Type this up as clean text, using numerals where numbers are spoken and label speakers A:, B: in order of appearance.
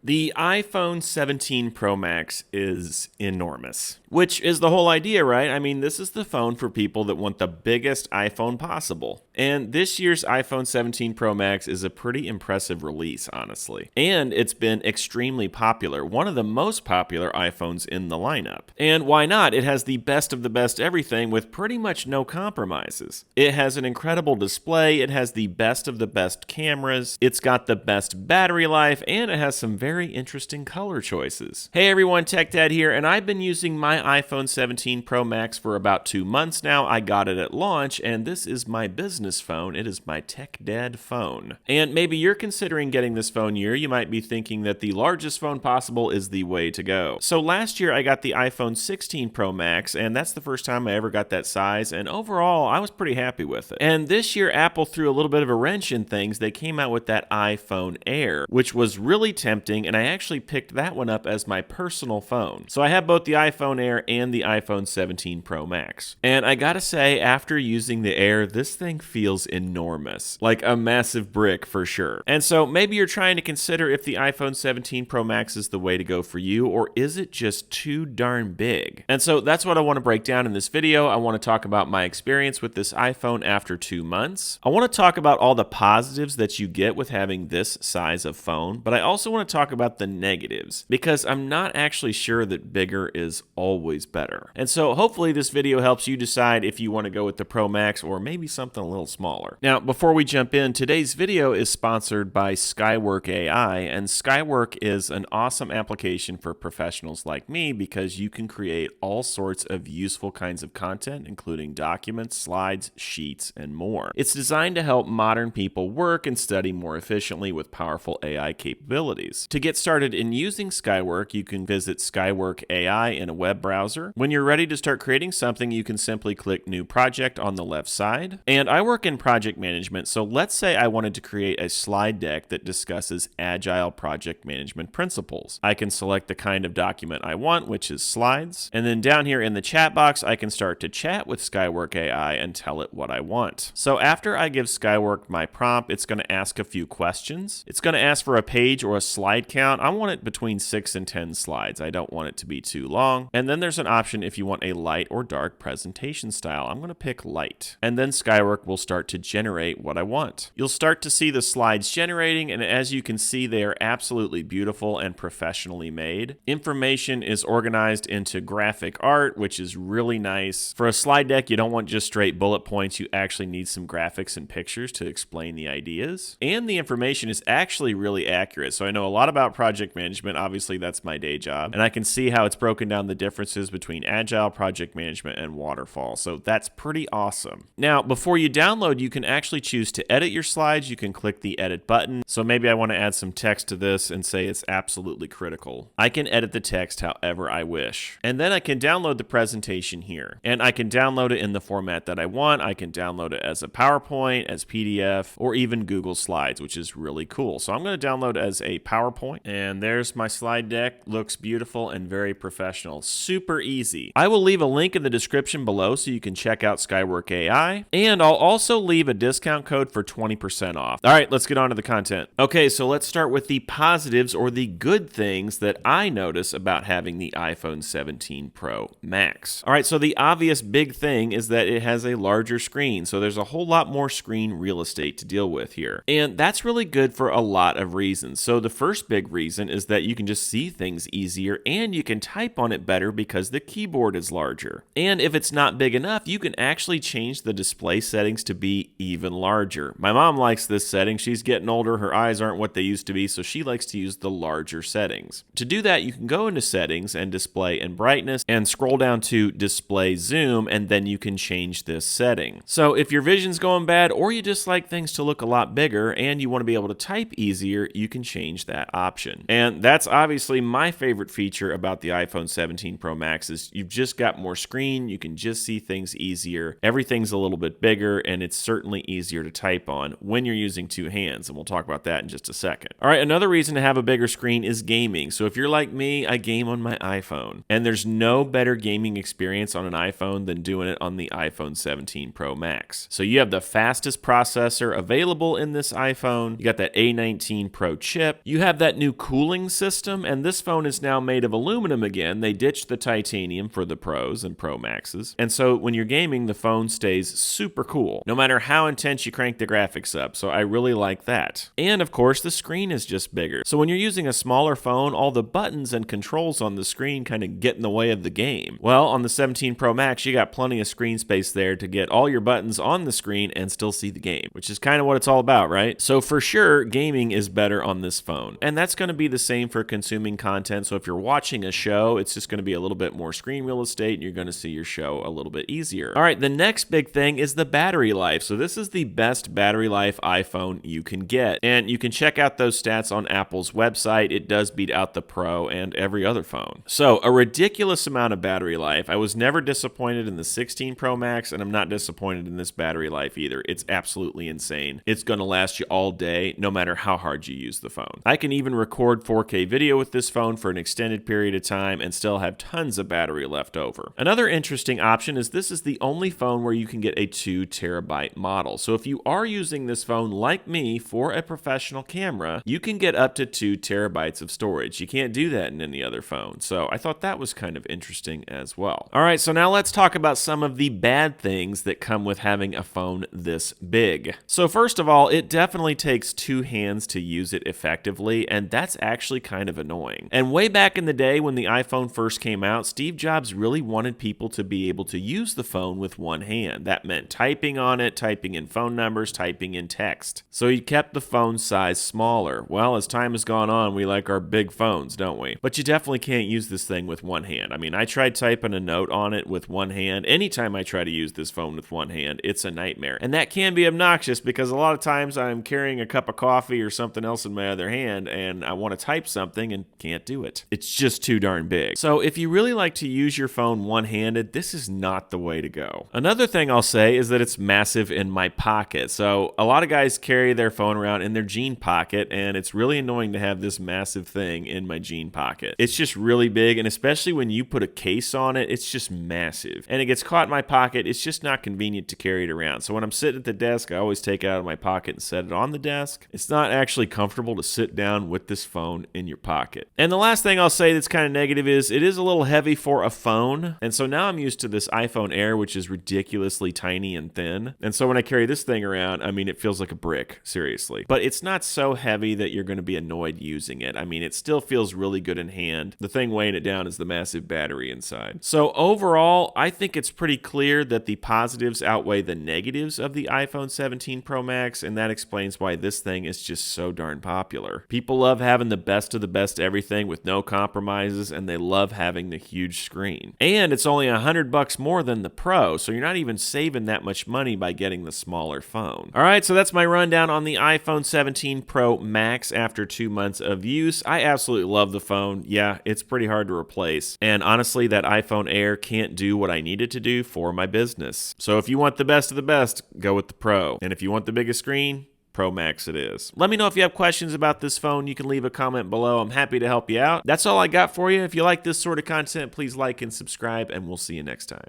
A: The iPhone 17 Pro Max is enormous, which is the whole idea, right? I mean, this is the phone for people that want the biggest iPhone possible. And this year's iPhone 17 Pro Max is a pretty impressive release, honestly. And it's been extremely popular, one of the most popular iPhones in the lineup. And why not? It has the best of the best everything with pretty much no compromises. It has an incredible display, it has the best of the best cameras, it's got the best battery life, and it has some very interesting color choices. Hey everyone, Tech Dad here, and I've been using my iPhone 17 Pro Max for about 2 months now. I got it at launch, and this is my business phone. It is my Tech Dad phone. And maybe you're considering getting this phone here. You might be thinking that the largest phone possible is the way to go. So last year I got the iPhone 16 Pro Max, and that's the first time I ever got that size, and overall I was pretty happy with it. And this year Apple threw a little bit of a wrench in things. They came out with that iPhone Air, which was really tempting, and I actually picked that one up as my personal phone. So I have both the iPhone Air and the iPhone 17 Pro Max. And I gotta say, after using the Air, this thing feels enormous. Like a massive brick for sure. And so maybe you're trying to consider if the iPhone 17 Pro Max is the way to go for you, or is it just too darn big? And so that's what I want to break down in this video. I want to talk about my experience with this iPhone after 2 months. I want to talk about all the positives that you get with having this size of phone, but I also want to talk about the negatives, because I'm not actually sure that bigger is always better. And so hopefully this video helps you decide if you want to go with the Pro Max or maybe something a little smaller. Now, before we jump in, today's video is sponsored by Skywork AI, and Skywork is an awesome application for professionals like me because you can create all sorts of useful kinds of content, including documents, slides, sheets, and more. It's designed to help modern people work and study more efficiently with powerful AI capabilities. To get started in using Skywork, you can visit Skywork AI in a web browser. When you're ready to start creating something, you can simply click New Project on the left side. And I work in project management, so let's say I wanted to create a slide deck that discusses agile project management principles. I can select the kind of document I want, which is slides. And then down here in the chat box, I can start to chat with Skywork AI and tell it what I want. So after I give Skywork my prompt, it's going to ask a few questions. It's going to ask for a page or a slide count. I want it between 6 and 10 slides. I don't want it to be too long. And then there's an option if you want a light or dark presentation style. I'm going to pick light. And then Skywork will start to generate what I want. You'll start to see the slides generating, and as you can see, they are absolutely beautiful and professionally made. Information is organized into graphic art, which is really nice. For a slide deck, you don't want just straight bullet points. You actually need some graphics and pictures to explain the ideas. And the information is actually really accurate. So I know a lot about project management. Obviously, that's my day job. And I can see how it's broken down the differences between agile project management and waterfall. So that's pretty awesome. Now, before you download, you can actually choose to edit your slides. You can click the edit button. So maybe I want to add some text to this and say it's absolutely critical. I can edit the text however I wish. And then I can download the presentation here. And I can download it in the format that I want. I can download it as a PowerPoint, as PDF, or even Google Slides, which is really cool. So I'm going to download as a PowerPoint. And there's my slide deck. Looks beautiful and very professional. Super easy. I will leave a link in the description below so you can check out Skywork AI. And I'll also leave a discount code for 20% off. All right, let's get on to the content. Okay, so let's start with the positives or the good things that I notice about having the iPhone 17 Pro Max. All right, so the obvious big thing is that it has a larger screen. So there's a whole lot more screen real estate to deal with here. And that's really good for a lot of reasons. So the first big reason is that you can just see things easier and you can type on it better because the keyboard is larger. And if it's not big enough, you can actually change the display settings to be even larger. My mom likes this setting. She's getting older. Her eyes aren't what they used to be, so she likes to use the larger settings. To do that, you can go into settings and display and brightness and scroll down to display zoom, and then you can change this setting. So if your vision's going bad or you just like things to look a lot bigger and you want to be able to type easier, you can change that option. And that's obviously my favorite feature about the iPhone 17 Pro Max is you've just got more screen. You can just see things easier. Everything's a little bit bigger, and it's certainly easier to type on when you're using two hands, and we'll talk about that in just a second. All right, another reason to have a bigger screen is gaming. So if you're like me, I game on my iPhone, and there's no better gaming experience on an iPhone than doing it on the iPhone 17 Pro Max. So you have the fastest processor available in this iPhone. You got that A19 Pro chip. You have that that new cooling system, and this phone is now made of aluminum again. They ditched the titanium for the Pros and Pro Maxes. And so when you're gaming, the phone stays super cool, no matter how intense you crank the graphics up. So I really like that. And of course, the screen is just bigger. So when you're using a smaller phone, all the buttons and controls on the screen kind of get in the way of the game. Well, on the 17 Pro Max, you got plenty of screen space there to get all your buttons on the screen and still see the game, which is kind of what it's all about, right? So for sure, gaming is better on this phone. And that's going to be the same for consuming content. So if you're watching a show, it's just going to be a little bit more screen real estate and you're going to see your show a little bit easier. All right, the next big thing is the battery life. So this is the best battery life iPhone you can get. And you can check out those stats on Apple's website. It does beat out the Pro and every other phone. So a ridiculous amount of battery life. I was never disappointed in the 16 Pro Max, and I'm not disappointed in this battery life either. It's absolutely insane. It's going to last you all day, no matter how hard you use the phone. I can even record 4K video with this phone for an extended period of time and still have tons of battery left over. Another interesting option is this is the only phone where you can get a 2 terabyte model. So if you are using this phone like me for a professional camera, you can get up to 2 terabytes of storage. You can't do that in any other phone. So I thought that was kind of interesting as well. All right, so now let's talk about some of the bad things that come with having a phone this big. So first of all, it definitely takes 2 hands to use it effectively, and that's actually kind of annoying. And way back in the day when the iPhone first came out, Steve Jobs really wanted people to be able to use the phone with one hand. That meant typing on it, typing in phone numbers, typing in text. So he kept the phone size smaller. Well, as time has gone on, we like our big phones, don't we? But you definitely can't use this thing with one hand. I mean, I tried typing a note on it with one hand. Anytime I try to use this phone with one hand, it's a nightmare. And that can be obnoxious because a lot of times I'm carrying a cup of coffee or something else in my other hand and I want to type something and can't do it. It's just too darn big. So if you really like to use your phone one-handed, this is not the way to go. Another thing I'll say is that it's massive in my pocket. So a lot of guys carry their phone around in their jean pocket, and it's really annoying to have this massive thing in my jean pocket. It's just really big, and especially when you put a case on it, it's just massive. And it gets caught in my pocket. It's just not convenient to carry it around. So when I'm sitting at the desk, I always take it out of my pocket and set it on the desk. It's not actually comfortable to sit down with this phone in your pocket. And the last thing I'll say that's kind of negative is it is a little heavy for a phone. And so now I'm used to this iPhone Air, which is ridiculously tiny and thin. And so when I carry this thing around, I mean, it feels like a brick, seriously. But it's not so heavy that you're going to be annoyed using it. I mean, it still feels really good in hand. The thing weighing it down is the massive battery inside. So overall, I think it's pretty clear that the positives outweigh the negatives of the iPhone 17 Pro Max, and that explains why this thing is just so darn popular. People love having the best of the best everything with no compromises, and they love having the huge screen. And it's only $100 more than the Pro, so you're not even saving that much money by getting the smaller phone. All right, so that's my rundown on the iPhone 17 Pro Max after 2 months of use. I absolutely love the phone. Yeah, it's pretty hard to replace. And honestly, that iPhone Air can't do what I need it to do for my business. So if you want the best of the best, go with the Pro. And if you want the biggest screen, Pro Max it is. Let me know if you have questions about this phone. You can leave a comment below. I'm happy to help you out. That's all I got for you. If you like this sort of content, please like and subscribe, and we'll see you next time.